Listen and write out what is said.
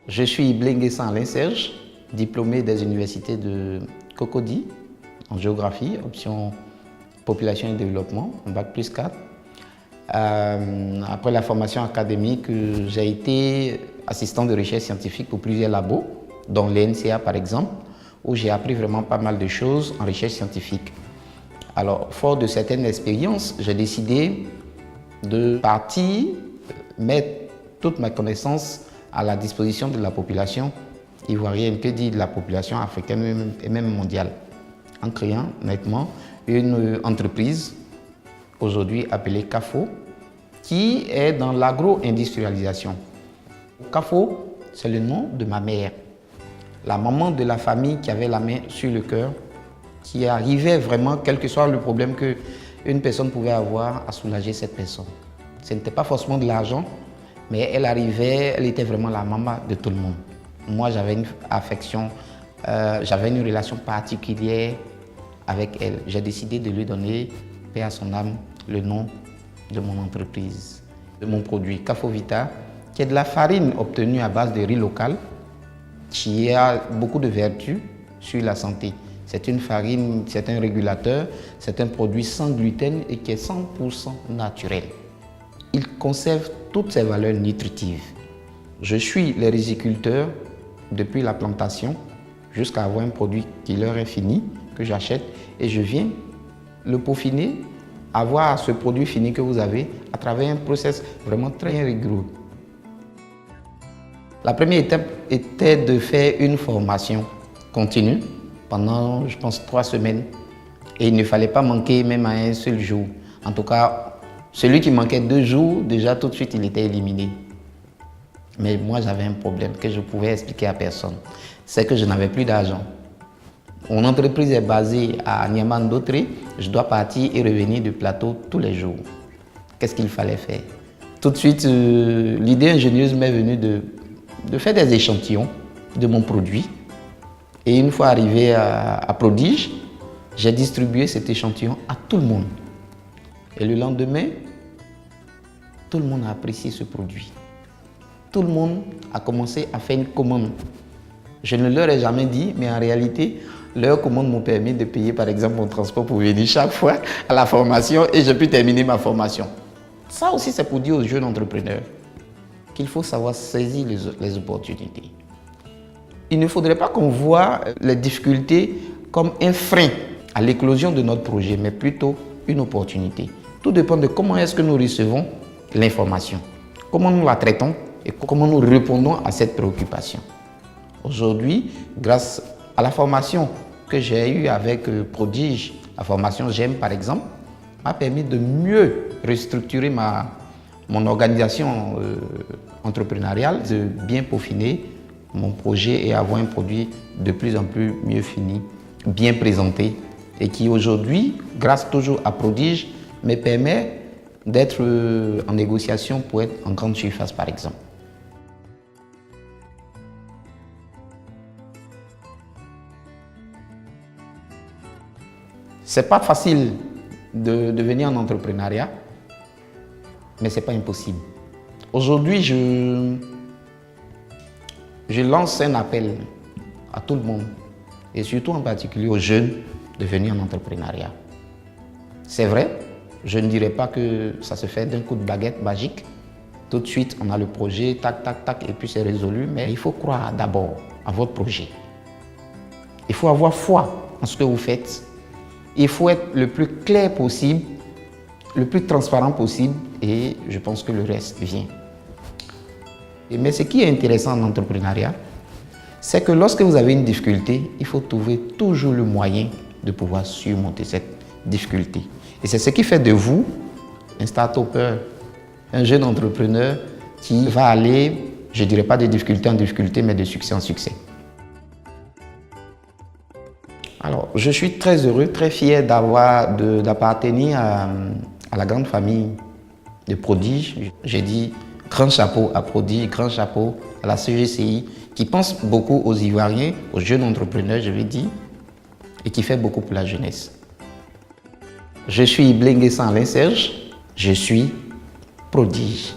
Je suis Blenguessan Alain Serge, diplômé des universités de Cocody en géographie, option population et développement, en bac+4. Après la formation académique, j'ai été assistant de recherche scientifique pour plusieurs labos, dont l'ENCA par exemple, où j'ai appris vraiment pas mal de choses en recherche scientifique. Alors, fort de certaines expériences, j'ai décidé de partir, mettre toute ma connaissance à la disposition de la population ivoirienne, que dit de la population africaine et même mondiale, en créant nettement une entreprise aujourd'hui appelée CAFO, qui est dans l'agro-industrialisation. CAFO, c'est le nom de ma mère, la maman de la famille qui avait la main sur le cœur, qui arrivait vraiment, quel que soit le problème qu'une personne pouvait avoir, à soulager cette personne. Ce n'était pas forcément de l'argent, mais elle arrivait, elle était vraiment la maman de tout le monde. Moi, j'avais une affection, j'avais une relation particulière avec elle. J'ai décidé de lui donner, paix à son âme, le nom de mon entreprise, de mon produit CAFO Vita, qui est de la farine obtenue à base de riz local, qui a beaucoup de vertus sur la santé. C'est une farine, c'est un régulateur, c'est un produit sans gluten et qui est 100% naturel. Il conserve toutes ses valeurs nutritives. Je suis les riziculteurs depuis la plantation jusqu'à avoir un produit qui leur est fini, que j'achète et je viens le peaufiner, avoir ce produit fini que vous avez à travers un process vraiment très rigoureux. La première étape était de faire une formation continue pendant, je pense, 3 semaines. Et il ne fallait pas manquer même à un seul jour. En tout cas, celui qui manquait 2 jours, déjà tout de suite, il était éliminé. Mais moi, j'avais un problème que je pouvais expliquer à personne. C'est que je n'avais plus d'argent. Mon entreprise est basée à Niamey-Ndotré. Je dois partir et revenir du plateau tous les jours. Qu'est-ce qu'il fallait faire? Tout de suite, l'idée ingénieuse m'est venue de faire des échantillons de mon produit. Et une fois arrivé à Prodige, j'ai distribué cet échantillon à tout le monde. Et le lendemain, tout le monde a apprécié ce produit. Tout le monde a commencé à faire une commande. Je ne leur ai jamais dit, mais en réalité, leurs commandes m'ont permis de payer par exemple mon transport pour venir chaque fois à la formation et j'ai pu terminer ma formation. Ça aussi, c'est pour dire aux jeunes entrepreneurs qu'il faut savoir saisir les opportunités. Il ne faudrait pas qu'on voit les difficultés comme un frein à l'éclosion de notre projet, mais plutôt une opportunité. Tout dépend de comment est-ce que nous recevons l'information, comment nous la traitons et comment nous répondons à cette préoccupation. Aujourd'hui, grâce à la formation que j'ai eue avec Prodige, la formation GEM par exemple, m'a permis de mieux restructurer mon organisation entrepreneuriale, de bien peaufiner mon projet et avoir un produit de plus en plus mieux fini, bien présenté et qui aujourd'hui, grâce toujours à Prodige, me permet d'être en négociation pour être en grande surface par exemple. C'est pas facile de devenir en entrepreneuriat, mais c'est pas impossible. Aujourd'hui, je lance un appel à tout le monde, et surtout en particulier aux jeunes, de venir en entrepreneuriat. C'est vrai, je ne dirais pas que ça se fait d'un coup de baguette magique. Tout de suite, on a le projet, tac, tac, tac, et puis c'est résolu. Mais il faut croire d'abord à votre projet. Il faut avoir foi en ce que vous faites. Il faut être le plus clair possible, le plus transparent possible, et je pense que le reste vient. Mais ce qui est intéressant en entrepreneuriat, c'est que lorsque vous avez une difficulté, il faut trouver toujours le moyen de pouvoir surmonter cette difficulté. Et c'est ce qui fait de vous un start-upper, un jeune entrepreneur qui va aller, je ne dirais pas de difficulté en difficulté, mais de succès en succès. Alors, je suis très heureux, très fier d'appartenir à la grande famille de Prodige. J'ai dit grand chapeau à Prodige, grand chapeau à la CGCI, qui pense beaucoup aux Ivoiriens, aux jeunes entrepreneurs, je vais dire, et qui fait beaucoup pour la jeunesse. Je suis Blenguessan Alain Serge, je suis Prodige.